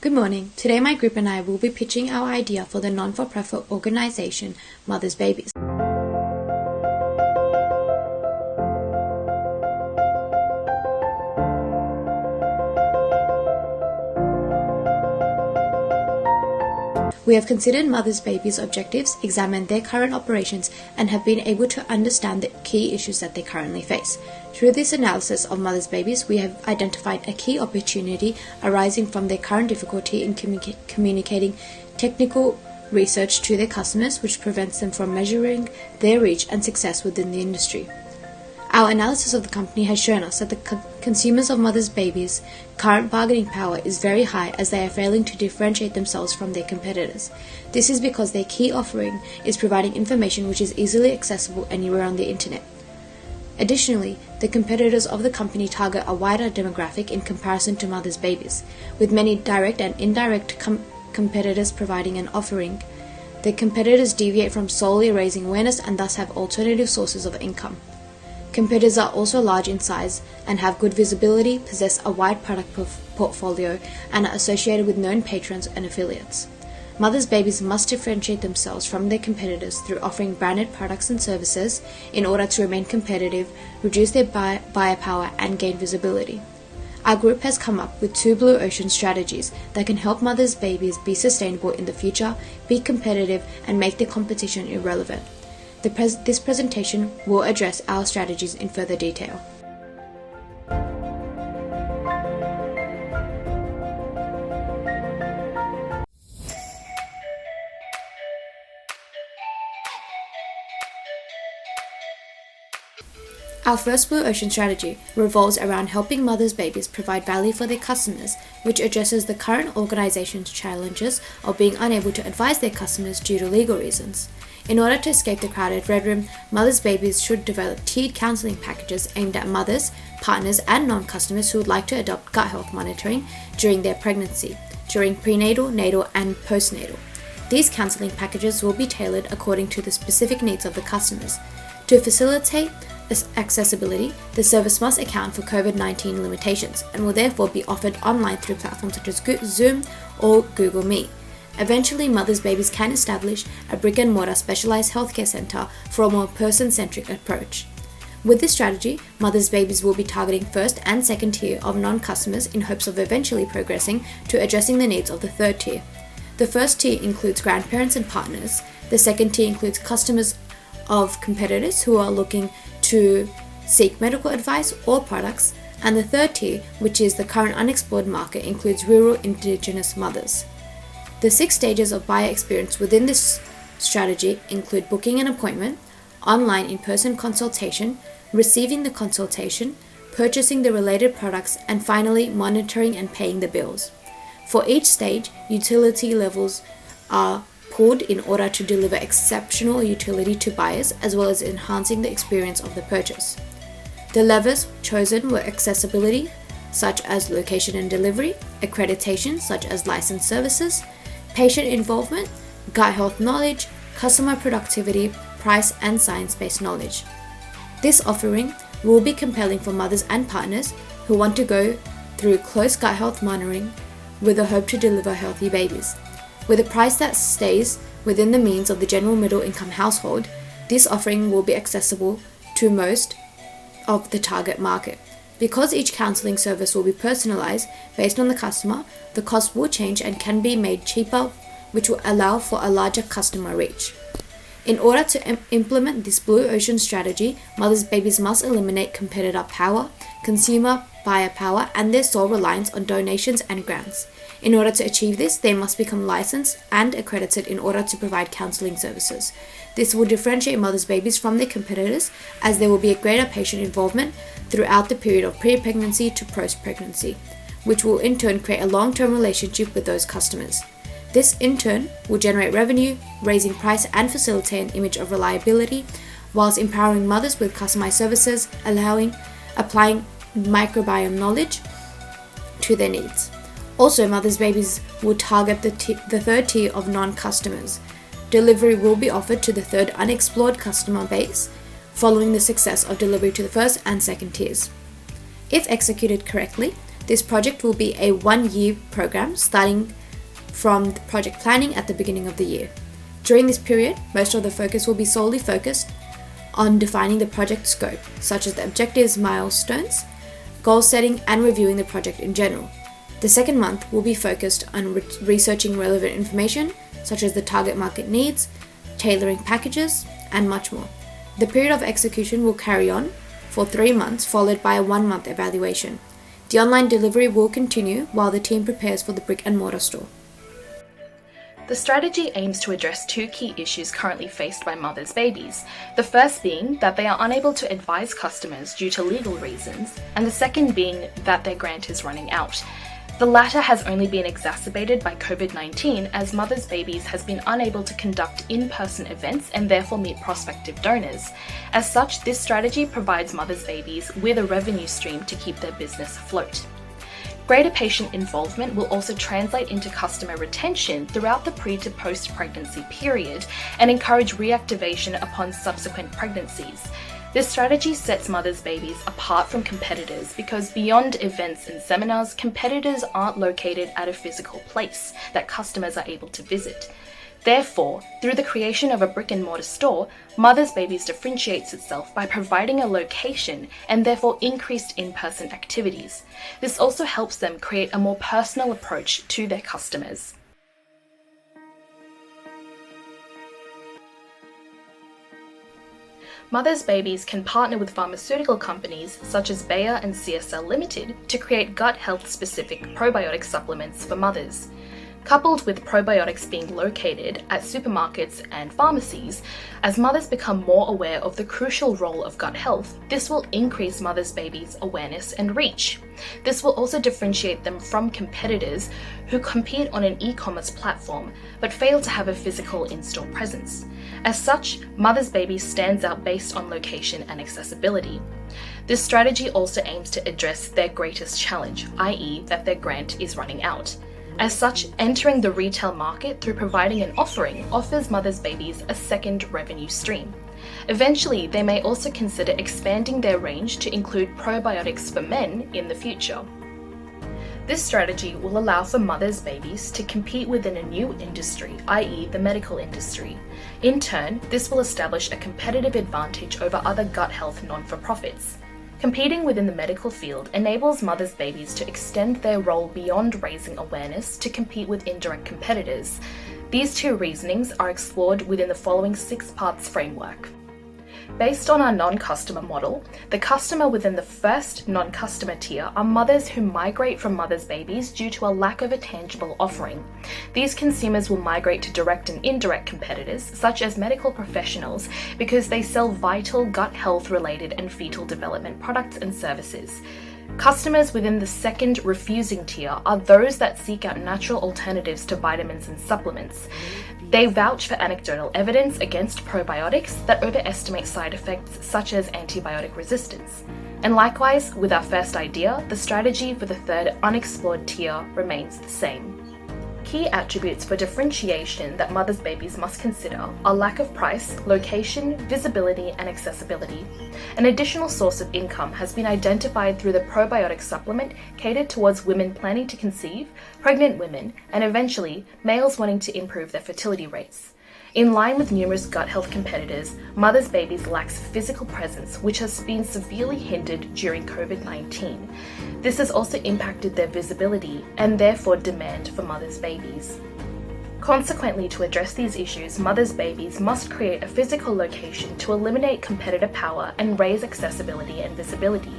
Good morning. Today my group and I will be pitching our idea for the non-for-profit organisation MothersBabies. We have considered MothersBabies' objectives, examined their current operations, and have been able to understand the key issues that they currently face. Through this analysis of MothersBabies, we have identified a key opportunity arising from their current difficulty in communicating technical research to their customers, which prevents them from measuring their reach and success within the industry. Our analysis of the company has shown us that the consumers of MothersBabies' current bargaining power is very high, as they are failing to differentiate themselves from their competitors. This is because their key offering is providing information which is easily accessible anywhere on the internet. Additionally, the competitors of the company target a wider demographic in comparison to MothersBabies, with many direct and indirect competitors providing an offering. The competitors deviate from solely raising awareness and thus have alternative sources of income. Competitors are also large in size and have good visibility, possess a wide product portfolio, and are associated with known patrons and affiliates. MothersBabies must differentiate themselves from their competitors through offering branded products and services in order to remain competitive, reduce their buyer power, and gain visibility. Our group has come up with 2 blue ocean strategies that can help MothersBabies be sustainable in the future, be competitive, and make their competition irrelevant. This presentation will address our strategies in further detail. Our first blue ocean strategy revolves around helping MothersBabies provide value for their customers, which addresses the current organization's challenges of being unable to advise their customers due to legal reasons. In order to escape the crowded red room, MothersBabies should develop tiered counseling packages aimed at mothers, partners, and non-customers who would like to adopt gut health monitoring during their pregnancy, during prenatal, natal, and postnatal. These counseling packages will be tailored according to the specific needs of the customers. To facilitate accessibility, the service must account for COVID-19 limitations and will therefore be offered online through platforms such as Zoom or Google Meet. Eventually, MothersBabies can establish a brick-and-mortar specialized healthcare center for a more person-centric approach. With this strategy, MothersBabies will be targeting first and second tier of non-customers in hopes of eventually progressing to addressing the needs of the third tier. The first tier includes grandparents and partners. The second tier includes customers of competitors who are looking to seek medical advice or products. And the third tier, which is the current unexplored market, includes rural Indigenous mothers. The 6 stages of buyer experience within this strategy include booking an appointment, online in-person consultation, receiving the consultation, purchasing the related products, and finally monitoring and paying the bills. For each stage, utility levels are pulled in order to deliver exceptional utility to buyers as well as enhancing the experience of the purchase. The levers chosen were accessibility, such as location and delivery, accreditation, such as licensed services, patient involvement, gut health knowledge, customer productivity, price, and science-based knowledge. This offering will be compelling for mothers and partners who want to go through close gut health monitoring with a hope to deliver healthy babies. With a price that stays within the means of the general middle-income household, this offering will be accessible to most of the target market. Because each counseling service will be personalized based on the customer, the cost will change and can be made cheaper, which will allow for a larger customer reach. In order to implement this blue ocean strategy, MothersBabies must eliminate competitor power, consumer buyer power, and their sole reliance on donations and grants. In order to achieve this, they must become licensed and accredited in order to provide counseling services. This will differentiate MothersBabies from their competitors, as there will be a greater patient involvement throughout the period of pre-pregnancy to post-pregnancy, which will in turn create a long-term relationship with those customers. This in turn will generate revenue, raising price, and facilitate an image of reliability, whilst empowering mothers with customized services, applying microbiome knowledge to their needs. Also, MothersBabies will target the third tier of non-customers. Delivery will be offered to the third unexplored customer base, following the success of delivery to the first and second tiers. If executed correctly, This project will be a 1-year program starting from the project planning at the beginning of the year. During this period, most of the focus will be solely focused on defining the project scope, such as the objectives, milestones, goal setting, and reviewing the project in general. The second month will be focused on researching relevant information, such as the target market needs, tailoring packages, and much more. The period of execution will carry on for 3 months, followed by a 1-month evaluation. The online delivery will continue while the team prepares for the brick-and-mortar store. The strategy aims to address 2 key issues currently faced by MothersBabies. The first being that they are unable to advise customers due to legal reasons, and the second being that their grant is running out. The latter has only been exacerbated by COVID-19, as MothersBabies has been unable to conduct in-person events and therefore meet prospective donors. As such, this strategy provides MothersBabies with a revenue stream to keep their business afloat. Greater patient involvement will also translate into customer retention throughout the pre to post-pregnancy period and encourage reactivation upon subsequent pregnancies. This strategy sets MothersBabies apart from competitors because beyond events and seminars, competitors aren't located at a physical place that customers are able to visit. Therefore, through the creation of a brick-and-mortar store, MothersBabies differentiates itself by providing a location and therefore increased in-person activities. This also helps them create a more personal approach to their customers. MothersBabies can partner with pharmaceutical companies such as Bayer and CSL Limited to create gut health-specific probiotic supplements for mothers. Coupled with probiotics being located at supermarkets and pharmacies, as mothers become more aware of the crucial role of gut health, this will increase MothersBabies' awareness and reach. This will also differentiate them from competitors who compete on an e-commerce platform but fail to have a physical in-store presence. As such, MothersBabies stands out based on location and accessibility. This strategy also aims to address their greatest challenge, i.e., that their grant is running out. As such, entering the retail market through providing an offering offers MothersBabies a second revenue stream. Eventually, they may also consider expanding their range to include probiotics for men in the future. This strategy will allow for MothersBabies to compete within a new industry, i.e. the medical industry. In turn, this will establish a competitive advantage over other gut health non-for-profits. Competing within the medical field enables MothersBabies to extend their role beyond raising awareness to compete with indirect competitors. These 2 reasonings are explored within the following 6 parts framework. Based on our non-customer model, the customer within the first non-customer tier are mothers who migrate from MothersBabies due to a lack of a tangible offering. These consumers will migrate to direct and indirect competitors, such as medical professionals, because they sell vital gut health related and fetal development products and services. Customers within the second refusing tier are those that seek out natural alternatives to vitamins and supplements. They vouch for anecdotal evidence against probiotics that overestimate side effects such as antibiotic resistance. And likewise, with our first idea, the strategy for the third unexplored tier remains the same. Key attributes for differentiation that MothersBabies must consider are lack of price, location, visibility, and accessibility. An additional source of income has been identified through the probiotic supplement catered towards women planning to conceive, pregnant women, and eventually males wanting to improve their fertility rates. In line with numerous gut health competitors, MothersBabies lacks physical presence, which has been severely hindered during COVID-19. This has also impacted their visibility and therefore demand for MothersBabies. Consequently, to address these issues, MothersBabies must create a physical location to eliminate competitor power and raise accessibility and visibility.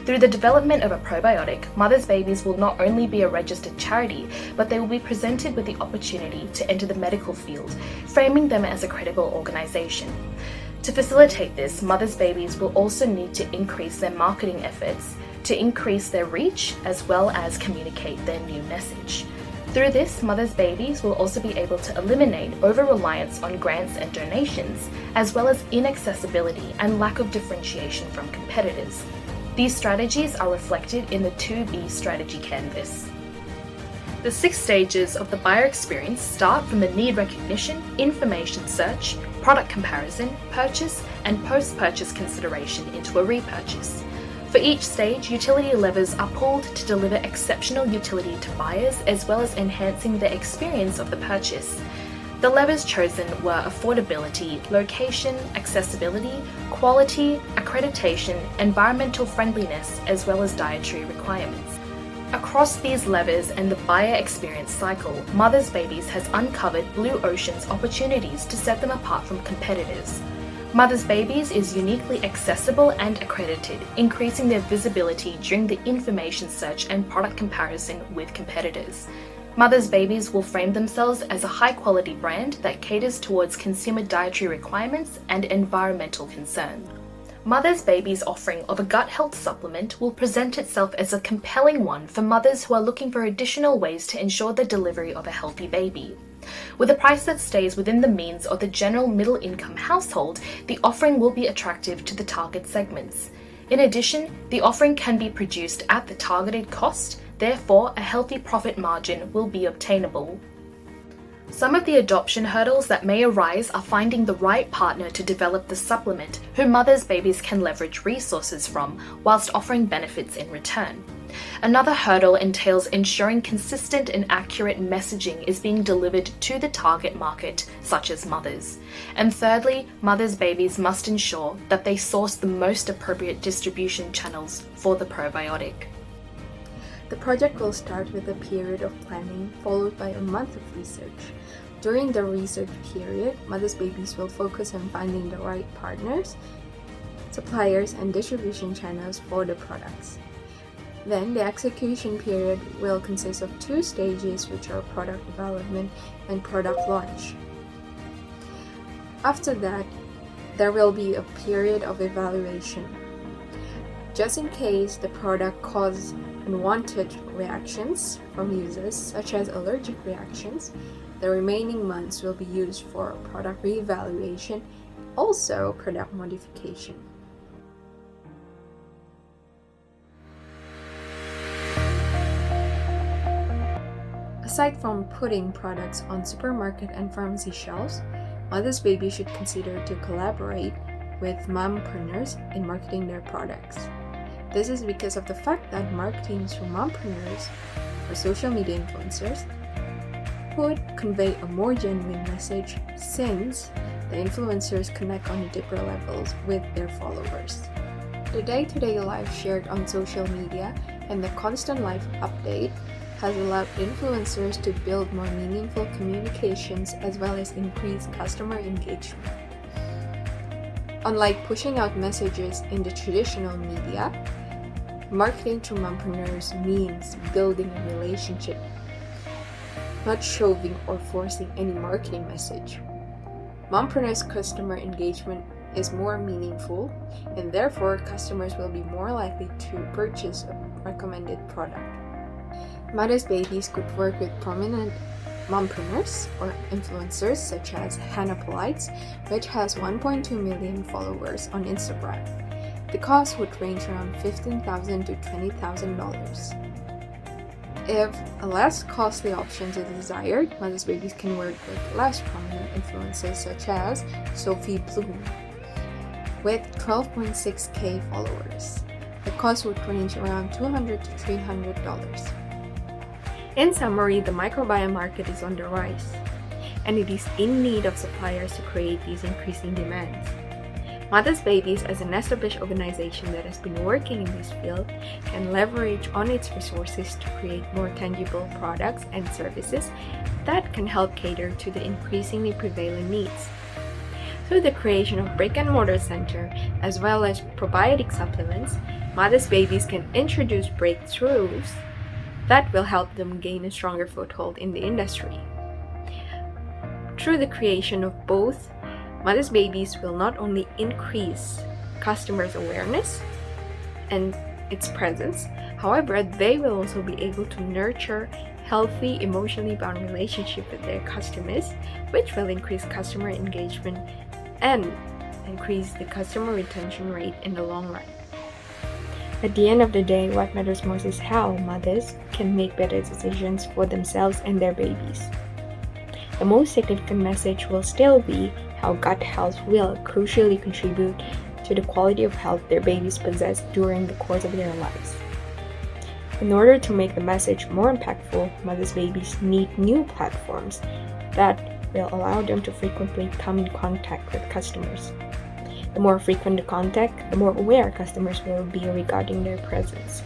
Through the development of a probiotic, MothersBabies will not only be a registered charity, but they will be presented with the opportunity to enter the medical field, framing them as a credible organisation. To facilitate this, MothersBabies will also need to increase their marketing efforts to increase their reach as well as communicate their new message. Through this, MothersBabies will also be able to eliminate over-reliance on grants and donations, as well as inaccessibility and lack of differentiation from competitors. These strategies are reflected in the 2B strategy canvas. The 6 stages of the buyer experience start from the need recognition, information search, product comparison, purchase, and post-purchase consideration into a repurchase. For each stage, utility levers are pulled to deliver exceptional utility to buyers as well as enhancing the experience of the purchase. The levers chosen were affordability, location, accessibility, quality, accreditation, environmental friendliness, as well as dietary requirements. Across these levers and the buyer experience cycle, MothersBabies has uncovered blue ocean's opportunities to set them apart from competitors. MothersBabies is uniquely accessible and accredited, increasing their visibility during the information search and product comparison with competitors. MothersBabies will frame themselves as a high-quality brand that caters towards consumer dietary requirements and environmental concern. MothersBabies' offering of a gut health supplement will present itself as a compelling one for mothers who are looking for additional ways to ensure the delivery of a healthy baby. With a price that stays within the means of the general middle-income household, the offering will be attractive to the target segments. In addition, the offering can be produced at the targeted cost. Therefore, a healthy profit margin will be obtainable. Some of the adoption hurdles that may arise are finding the right partner to develop the supplement who MothersBabies can leverage resources from whilst offering benefits in return. Another hurdle entails ensuring consistent and accurate messaging is being delivered to the target market, such as mothers. And thirdly, MothersBabies must ensure that they source the most appropriate distribution channels for the probiotic. The project will start with a period of planning, followed by a month of research. During the research period, MothersBabies will focus on finding the right partners, suppliers, and distribution channels for the products. Then, the execution period will consist of 2 stages, which are product development and product launch. After that, there will be a period of evaluation. Just in case the product causes unwanted reactions from users, such as allergic reactions, the remaining months will be used for product reevaluation, also product modification. Aside from putting products on supermarket and pharmacy shelves, MothersBabies should consider to collaborate with mompreneurs in marketing their products. This is because of the fact that marketing through mompreneurs or social media influencers would convey a more genuine message, since the influencers connect on a deeper levels with their followers. The day-to-day life shared on social media and the constant life update has allowed influencers to build more meaningful communications as well as increase customer engagement. Unlike pushing out messages in the traditional media, marketing to mompreneurs means building a relationship, not shoving or forcing any marketing message. Mompreneurs' customer engagement is more meaningful, and therefore customers will be more likely to purchase a recommended product. MothersBabies could work with prominent mompreneurs or influencers such as Hannah Polites, which has 1.2 million followers on Instagram. The cost would range around $15,000 to $20,000. If a less costly option is desired, MothersBabies can work with less prominent influencers such as Sophie Bloom, with 12.6k followers. The cost would range around $200 to $300. In summary, the microbiome market is on the rise, and it is in need of suppliers to create these increasing demands. MothersBabies, as an established organization that has been working in this field, can leverage on its resources to create more tangible products and services that can help cater to the increasingly prevalent needs. Through the creation of brick-and-mortar center as well as probiotic supplements, MothersBabies can introduce breakthroughs that will help them gain a stronger foothold in the industry. Through the creation of both, MothersBabies will not only increase customers' awareness and its presence, however, they will also be able to nurture healthy, emotionally bound relationship with their customers, which will increase customer engagement and increase the customer retention rate in the long run. At the end of the day, what matters most is how mothers can make better decisions for themselves and their babies. The most significant message will still be how gut health will crucially contribute to to the quality of health their babies possess during the course of their lives. In order to make the message more impactful, MothersBabies need new platforms that will allow them to frequently come in contact with customers. The more frequent the contact, the more aware customers will be regarding their presence.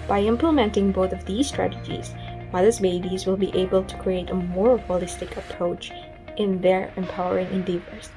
By implementing both of these strategies, MothersBabies will be able to create a more holistic approach in their empowering endeavors.